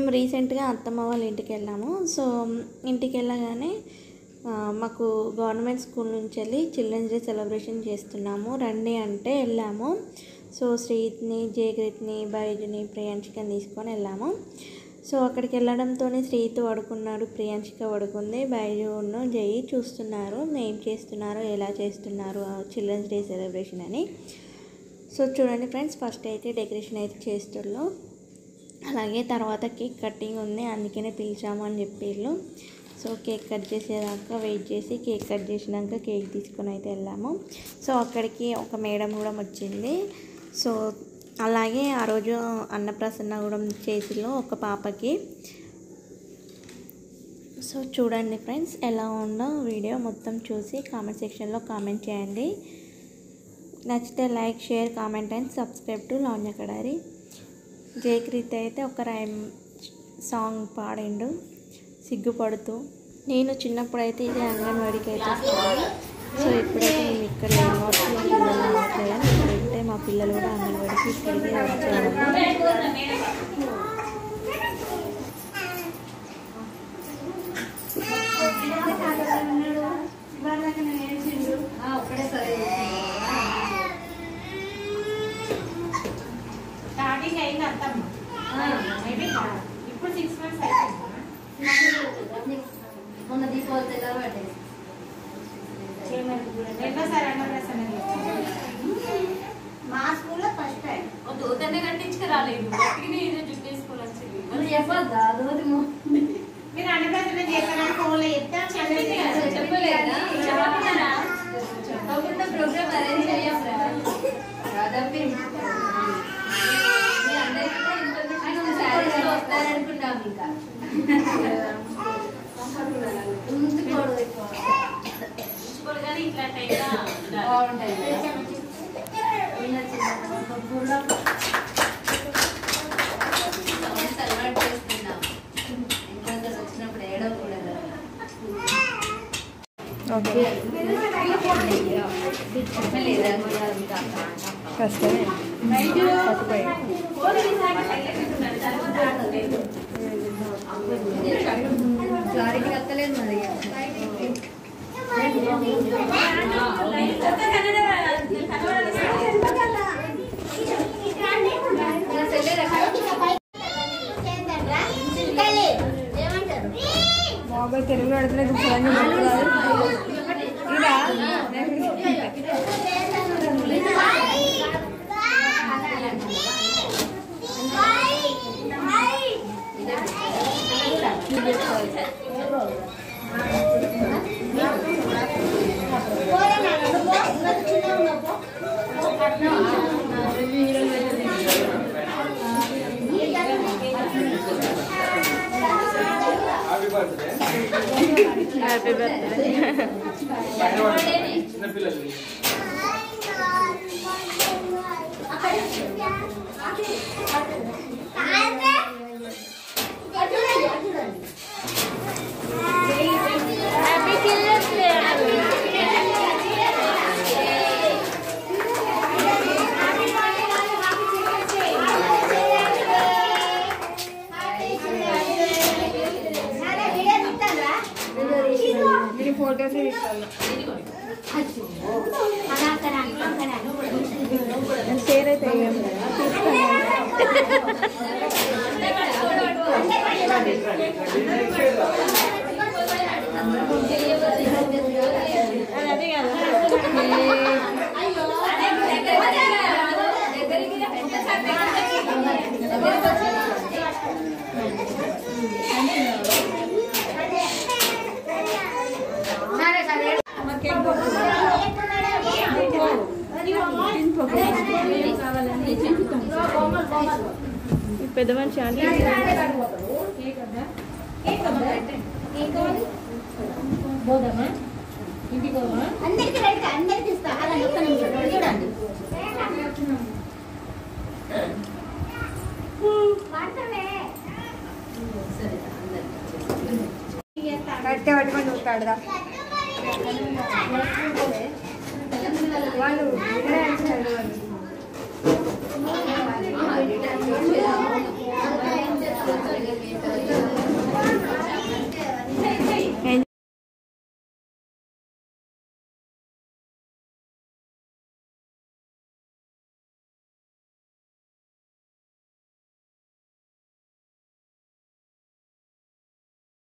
మేము రీసెంట్గా అత్తమ్మ వాళ్ళ ఇంటికి వెళ్ళాము. సో ఇంటికి వెళ్ళగానే మాకు గవర్నమెంట్ స్కూల్ నుంచి వెళ్ళి చిల్డ్రన్స్ డే సెలబ్రేషన్ చేస్తున్నాము రండి అంటే వెళ్ళాము. సో శ్రీత్ని, జయగ్రీత్ని, బైజుని, ప్రియాంశికని తీసుకొని వెళ్ళాము. సో అక్కడికి వెళ్ళడంతో శ్రీత్ పడుకున్నాడు, ప్రియాంశిక పడుకుంది, బైజును జై చూస్తున్నారు ఏం చేస్తున్నారు, ఎలా చేస్తున్నారు చిల్డ్రన్స్ డే సెలబ్రేషన్ అని. సో చూడండి ఫ్రెండ్స్, ఫస్ట్ అయితే డెకరేషన్ అయితే చేస్తున్నారు. అలాగే తర్వాత కేక్ కటింగ్ ఉంది, అందుకనే పిలిచాము అని చెప్పిళ్ళు. సో కేక్ కట్ చేసేదాకా వెయిట్ చేసి కేక్ కట్ చేసినాక కేక్ తీసుకొని అయితే వెళ్ళాము. సో అక్కడికి ఒక మేడం కూడా వచ్చింది. సో అలాగే ఆ రోజు అన్నప్రసన్న కూడా చేసిలో ఒక పాపకి. సో చూడండి ఫ్రెండ్స్, ఎలా ఉందో వీడియో మొత్తం చూసి కామెంట్ సెక్షన్లో కామెంట్ చేయండి. నచ్చితే like, share, comment and subscribe to Lavanya Kadari. జయగ్రీత్ అయితే ఒక రైమ్ సాంగ్ పాడిండు సిగ్గుపడుతూ. నేను చిన్నప్పుడైతే ఇది అంగన్వాడికి అయితే వస్తాను. సో ఇప్పుడైతే మేము ఇక్కడ ఇప్పుడైతే మా పిల్లలు కూడా అంగన్వాడికి ఇక్కడికి వచ్చేవాళ్ళు. ఇప్పుడు 6 months అయిపోయింది. మొన్న దీపావళి తెల్లారు పట్టేది మా స్కూల్లో ఫస్ట్ టైం దోతనే కట్టించుకురాలేదు. జుట్టేసుకోవాలి చెప్పొద్దా దోతి మీరు అన్నప్రసన్న చేస్తారని ఫోన్లో చెప్పలేదా? చెప్పకుండా ప్రోగ్రామ్ అరేంజ్ అయ్యాం దాదాపు వస్తారనుకుంటాం. ఇంకా కానీ ఇట్లా బాగుంటాయి. అలవాటు చేస్తున్నాం ఇంకా వచ్చినప్పుడు ఏడవకూడదు. క్లారిటీ వస్తలేదు మరి. బాబాయ్ తెలుగులో అడుగుతున్నాయి. Happy birthday. ఫోటోస్ తీసుకోవాలి. షేర్ అయితే అదే కదా. పెద్ద మనిషి అంటే పోదామా ఇంటికి పోదామా? అందరికి రైట్, అందరికి ఇస్తా. అలా ఒక్క నిమిషం చూడండి. కట్టే పట్టుకొని చూస్తాడుదా వాళ్ళు